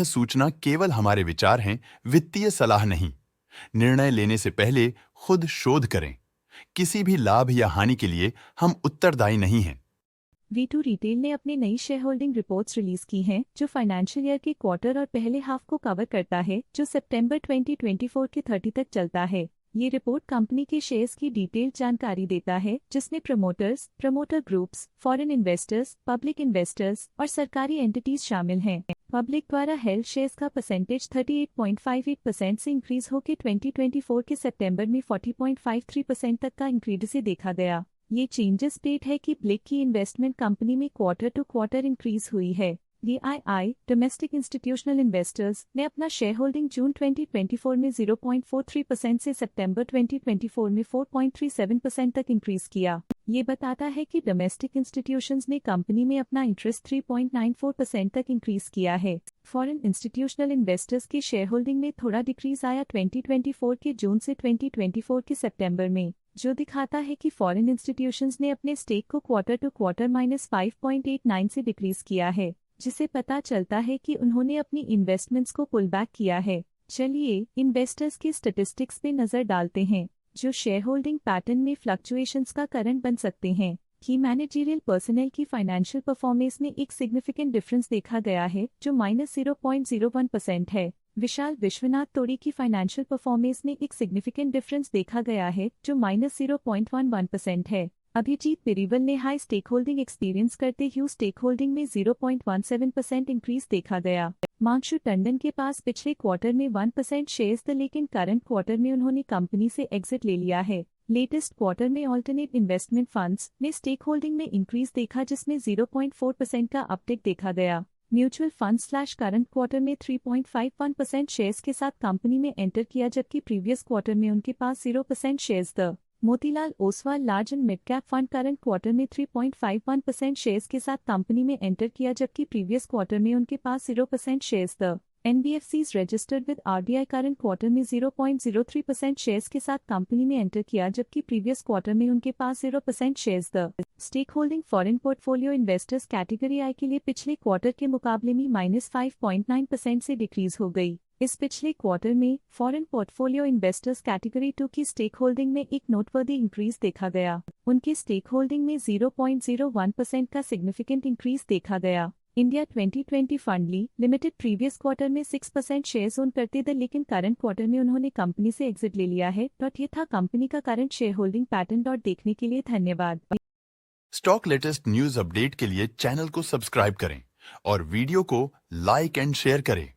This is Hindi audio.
सूचना केवल हमारे विचार हैं, वित्तीय सलाह नहीं। निर्णय लेने से पहले खुद शोध करें। किसी भी लाभ या हानि के लिए हम उत्तरदायी नहीं हैं। V2 रिटेल ने अपनी नई शेयर होल्डिंग रिपोर्ट्स रिलीज की हैं, जो फाइनेंशियल ईयर के क्वार्टर और पहले हाफ को कवर करता है, जो सितंबर 2024 के 30 तक चलता है। ये रिपोर्ट कंपनी के शेयर्स की डिटेल्ड जानकारी देता है, जिसमें promoters, promoter groups, foreign investors, public investors और सरकारी एंटिटीज शामिल हैं। पब्लिक द्वारा हेल्ड शेयर्स का परसेंटेज 38.58% से इंक्रीज होकर 2024 के सितंबर में 40.53% तक का इंक्रीज से देखा गया। ये चेंजेस स्टेट है कि ब्लिक की इन्वेस्टमेंट कंपनी में क्वार्टर टू क्वार्टर इंक्रीज हुई है। DII डोमेस्टिक इंस्टीट्यूशनल इन्वेस्टर्स ने अपना शेयर होल्डिंग जून 2024 में 0.43% से सितंबर 2024 में 4.37% तक इंक्रीज किया। ये बताता है कि डोमेस्टिक इंस्टीट्यूशंस ने कंपनी में अपना इंटरेस्ट 3.94% तक इंक्रीज किया है। फॉरेन इंस्टीट्यूशनल इन्वेस्टर्स की शेयर होल्डिंग में थोड़ा डिक्रीज आया 2024 के जून से 2024 के सितंबर में, जो दिखाता है कि फॉरेन इंस्टीट्यूशंस ने अपने स्टेक को क्वार्टर टू क्वार्टर -5.89 से डिक्रीज किया है, जिसे पता चलता है कि उन्होंने अपनी इन्वेस्टमेंट्स को पुल बैक किया है। चलिए इन्वेस्टर्स की स्टैटिस्टिक्स पे नजर डालते हैं, जो शेयर होल्डिंग पैटर्न में फ्लक्चुएशंस का कारण बन सकते हैं। की मैनेजरियल पर्सनल की फाइनेंशियल परफॉर्मेंस में एक सिग्निफिकेंट डिफरेंस देखा गया है, जो -0.01% है। विशाल विश्वनाथ तोड़ी की फाइनेंशियल परफॉर्मेंस में एक सिग्निफिकेंट डिफरेंस देखा गया है, जो -0.11% है। अभिजीत पिरीवल ने हाई स्टेक होल्डिंग एक्सपीरियंस करते हुए स्टेक होल्डिंग में 0.17% इंक्रीज देखा गया। मांगशु टंडन के पास पिछले क्वार्टर में 1% शेयर्स थे, लेकिन करंट क्वार्टर में उन्होंने कंपनी से एग्जिट ले लिया है। लेटेस्ट क्वार्टर में ऑल्टरनेट इन्वेस्टमेंट फंड्स ने स्टेक होल्डिंग में इंक्रीज देखा, जिसमें 0.4% का अपटिक देखा गया। म्यूचुअल फंड करंट क्वार्टर में 3.51% शेयर्स के साथ कंपनी में एंटर किया, जबकि प्रीवियस क्वार्टर में उनके पास 0% शेयर्स थे। Motilal Oswal large and mid cap fund current quarter में 3.51% शेयर्स के साथ कंपनी में एंटर किया, जबकि प्रीवियस क्वार्टर में उनके पास 0% शेयर्स थे। NBFCs registered with RBI current quarter में 0.03% शेयर्स के साथ कंपनी में एंटर किया, जबकि प्रीवियस क्वार्टर में उनके पास 0% शेयर्स थे। Stake holding foreign portfolio investors category I के लिए पिछले क्वार्टर के मुकाबले में -5.9% से डिक्रीज हो गई। इस पिछले क्वार्टर में फॉरेन पोर्टफोलियो इन्वेस्टर्स कैटेगरी 2 की स्टेक होल्डिंग में एक नोटवर्दी इंक्रीज देखा गया। उनकी स्टेक होल्डिंग में 0.01% का सिग्निफिकेंट इंक्रीज देखा गया। इंडिया 2020 फंडली लिमिटेड प्रीवियस क्वार्टर में 6% शेयर्स ओन करते थे, लेकिन करंट क्वार्टर में उन्होंने कंपनी से एग्जिट ले लिया है। ये था कंपनी का करंट शेयर होल्डिंग पैटर्न। देखने के लिए धन्यवाद। स्टॉक लेटेस्ट न्यूज अपडेट के लिए चैनल को सब्सक्राइब करें और वीडियो को लाइक एंड शेयर करें।